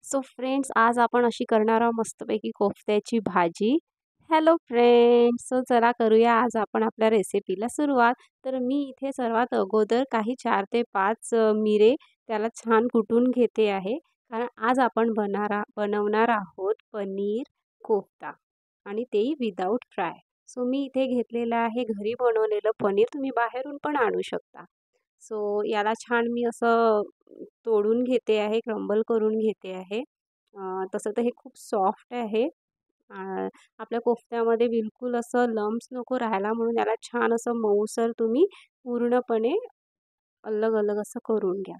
So friends, आज आपण अशी करणार आहोत मस्तपैकी कोफ्त्याची भाजी. हॅलो फ्रेंड्स, सो चला करूया आज आपण आपल्या रेसिपीला सुरुवात. तर मी इथे सर्वात अगोदर काही 4 ते 5 मिरे त्याला छान कुटून घेते आहे. कारण आज आपण बनवणार आहोत पनीर कोफ्ता आणि तेही विदाऊट फ्राय. सो मी इथे घेतलेलं आहे घरी बनवलेलं पनीर. तुम्ही बाहेरून पण आणू शकता. सो याला छान मी असं तोडून घेते आहे, क्रम्बल करून घेते आहे. तसं तर हे खूप सॉफ्ट आहे. आपल्या कोफ्त्यामध्ये बिलकुल असं लम्प्स नको राहायला म्हणून याला छान असं मऊसर तुम्ही पूर्णपणे अलग-अलग असं करून घ्या.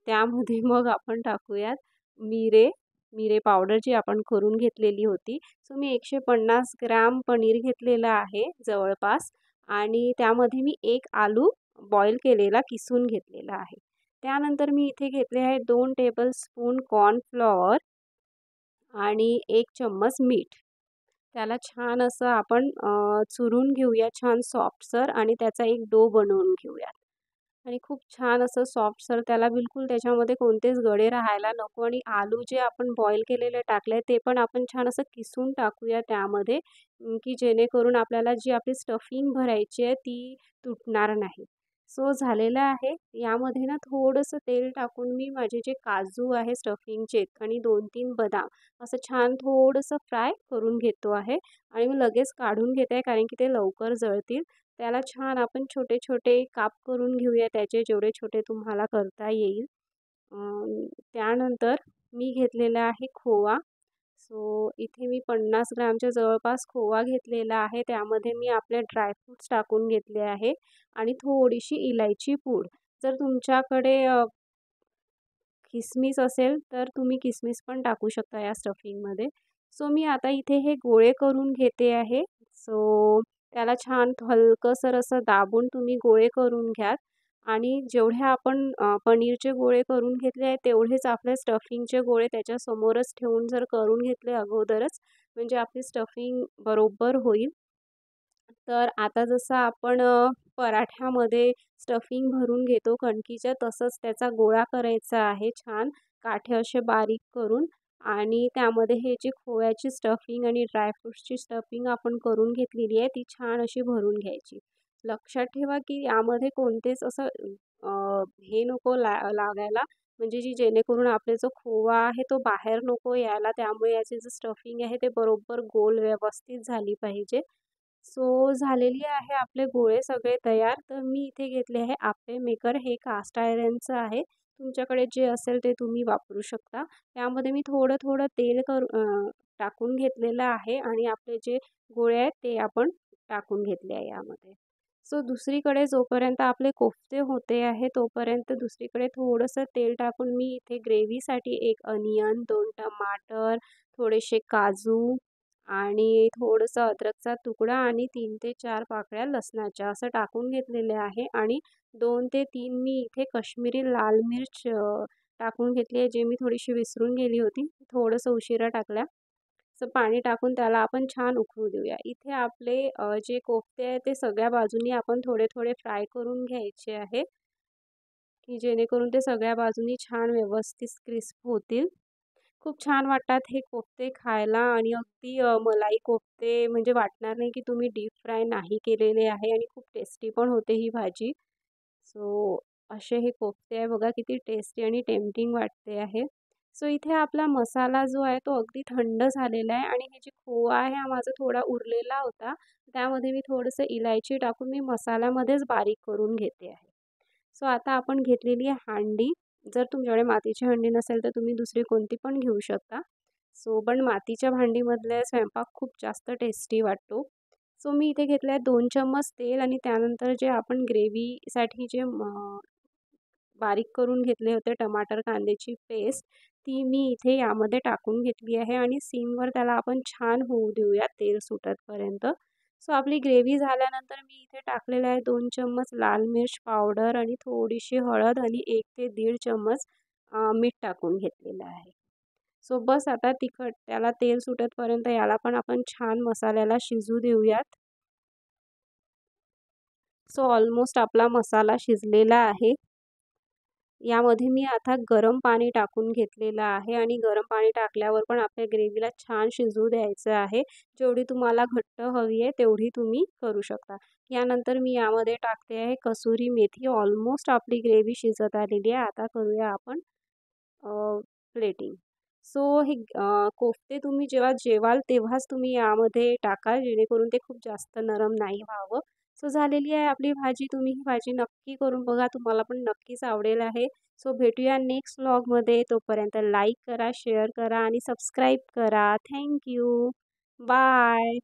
त्यामध्ये मग आपण टाकूयात मिरे, मिरे पावडर जी आपण करून घेतलेली होती. सो मी 150 ग्रॅम पनीर घेतलेलं आहे जवळपास आणि त्यामध्ये मी 1 आलू बॉईल केलेला किसून घेतलेला आहे. त्यानंतर मी इथे घेतले आहे 2 टेबलस्पून कॉर्नफ्लॉवर आणि 1 चम्मच मीठ. त्याला छान असं आपण चुरून घेऊया छान सॉफ्टसर आणि त्याचा एक डो बनवून घेऊयात. आणि खूप छान असं सॉफ्टसर त्याला बिलकुल त्याच्यामध्ये कोणतेच गडे राहायला नको आणि आलू जे आपण बॉईल केलेले टाकले ते पण आपण छान असं किसून टाकूया त्यामध्ये की जेणेकरून आपल्याला जी आपली स्टफिंग भरायची आहे ती तुटणार नाही. सो झालेलं आहे. यामध्ये ना थोडंसं तेल टाकून मी माझे जे काजू आहे स्टफिंगचे आणि 2-3 बदाम असं छान थोडंसं फ्राय करून घेतो आहे आणि मी लगेच काढून घेते आहे कारण की ते लवकर जळतील. त्याला छान आपण छोटे-छोटे काप करून घेऊया त्याचे जेवढे छोटे तुम्हाला करता येईल. त्यानंतर मी घेतलेला आहे खोवा. सो इथे मी 50 ग्रॅमच्या जवळपास खोवा घेतलेला आहे. त्यामध्ये मी आपले ड्रायफ्रुट्स टाकून घेतले आहे आणि थोडीशी इलायची पूड. जर तुमच्याकडे किसमिस असेल तर तुम्ही किसमिस पण टाकू शकता या स्टफिंगमध्ये. सो मी आता इथे हे गोळे करून घेते आहे. सो त्याला छान हलकंसं असं दाबून तुम्ही गोळे करून घ्या आणि जेवढे आपण पनीरचे गोळे करून घेतले आहेत तेवढेच आपले स्टफिंगचे गोळे त्याच्यासमोरच ठेवून जर करून घेतले अगोदरच म्हणजे आपली स्टफिंग बरोबर होईल. तर आता जसं आपण पराठ्यामध्ये स्टफिंग भरून घेतो कणकीच्या तसंच त्याचा गोळा करायचा आहे छान काठे असे बारीक करून आणि त्यामध्ये हे जे खोव्याची स्टफिंग आणि ड्रायफ्रुट्सची स्टफिंग आपण करून घेतलेली आहे ती छान अशी भरून घ्यायची. लक्षात ठेवा की यामध्ये कोणतेच असं हे नको लागायला म्हणजे जेणेकरून आपले जो खोवा आहे तो बाहेर नको यायला त्यामुळे याची जी स्टफिंग आहे ते बरोबर गोल व्यवस्थित झाली पाहिजे. सो झालेली आहे आपले गोळे सगळे तयार. तर मी इथे घेतले आहे आप्पे मेकर. हे कास्ट आयर्नचं आहे. तुमच्याकडे जे असेल ते तुम्ही वापरू शकता. त्यामध्ये मी थोडं-थोडं तेल टाकून घेतलेलं आहे आणि आपले जे गोळे आहेत ते आपण टाकून घेतले आहे यामध्ये. सो दुसरीकडे जोपर्यंत आपले कोफ्ते होते आहे तोपर्यंत दुसरीकडे थोडंसं तेल टाकून मी इथे ग्रेव्हीसाठी 1 अनियन, 2 टमाटर, थोडेसे काजू आणि थोडंसं अद्रकचा तुकडा आणि 3 ते 4 पाकळ्या लसणाच्या असं टाकून घेतलेले आहे आणि 2 ते 3 मी इथे काश्मीरी लाल मिर्च टाकून घेतली आहे, जे मी थोडीशी विसरून गेली होती. थोडंसं उशिरा टाकल्या. असं पाणी टाकून त्याला आपण छान उकळू देऊया. इथे आपले जे कोफ्ते आहेत ते सगळ्या बाजूनी आपण थोडे-थोडे फ्राय करून घ्यायचे आहे, की जेणेकरून ते सगळ्या बाजूनी छान व्यवस्थित क्रिस्प होतील. खूप छान वाटतात हे कोफ्ते खायला आणि अगदी मलाई कोफ्ते म्हणजे वाटणार नाही की तुम्ही डीप फ्राय नाही केलेले आहे आणि खूप टेस्टी पण होते ही भाजी. सो असे हे कोफ्ते आहे बघा किती टेस्टी आणि टेम्प्टिंग वाटते आहे. सो इथे आपला मसाला जो आहे तो अगदी थंड झालेला आहे आणि हे जे खोवा आहे हा माझा थोडा उरलेला होता. त्यामध्ये मी थोडंसं इलायची टाकून मी मसाल्यामध्येच बारीक करून घेते आहे. सो आता आपण घेतलेली आहे हांडी. जर तुमच्याकडे मातीची हंडी नसेल तर तुम्ही दुसरी कोणती पण घेऊ शकता. सो पण मातीच्या भांडीमधले स्वयंपाक खूप जास्त टेस्टी वाटतो. सो मी इथे घेतले आहे 2 चम्मच तेल आणि त्यानंतर जे आपण ग्रेव्हीसाठी जे बारीक करून घेतले होते टमाटर कांद्याची पेस्ट ती मी इथे यामध्ये टाकून घेतली आहे आणि सिमवर त्याला आपण छान होऊ देऊया तेल सुटेपर्यंत. सो आपली ग्रेव्ही झाल्यानंतर मी इथे टाकलेलं आहे 2 चम्मच लाल मिर्च पावडर आणि थोडीशी हळद आणि 1 ते दीड चम्मच मीठ टाकून घेतलेलं आहे. सो बस आता तिखट त्याला तेल सुटेपर्यंत याला पण आपण छान मसाल्याला शिजू देऊयात. सो ऑलमोस्ट आपला मसाला शिजलेला आहे. यामध्ये मी आता गरम पाणी टाकून घेतलेलं आहे आणि गरम पाणी टाकल्यावर पण आपल्या ग्रेव्हीला छान शिजू द्यायचं आहे. जेवढी तुम्हाला घट्ट हवी आहे तेवढी तुम्ही करू शकता. यानंतर मी यामध्ये टाकते आहे कसुरी मेथी. ऑलमोस्ट आपली ग्रेव्ही शिजत आलेली आहे. आता करूया आपण प्लेटिंग. सो हे कोफ्ते तुम्ही जेव्हा जेवाल तेव्हाच तुम्ही यामध्ये टाका, जेणेकरून ते खूप जास्त नरम नाही व्हावं. सो झालेली आहे आपली भाजी. तुम्ही ही भाजी नक्की करून बघा. तुम्हाला पण नक्कीच आवडेल आहे. सो भेटूया नेक्स्ट व्लॉगमध्ये. तोपर्यंत लाईक करा, शेअर करा आणि सबस्क्राईब करा. Thank you. बाय.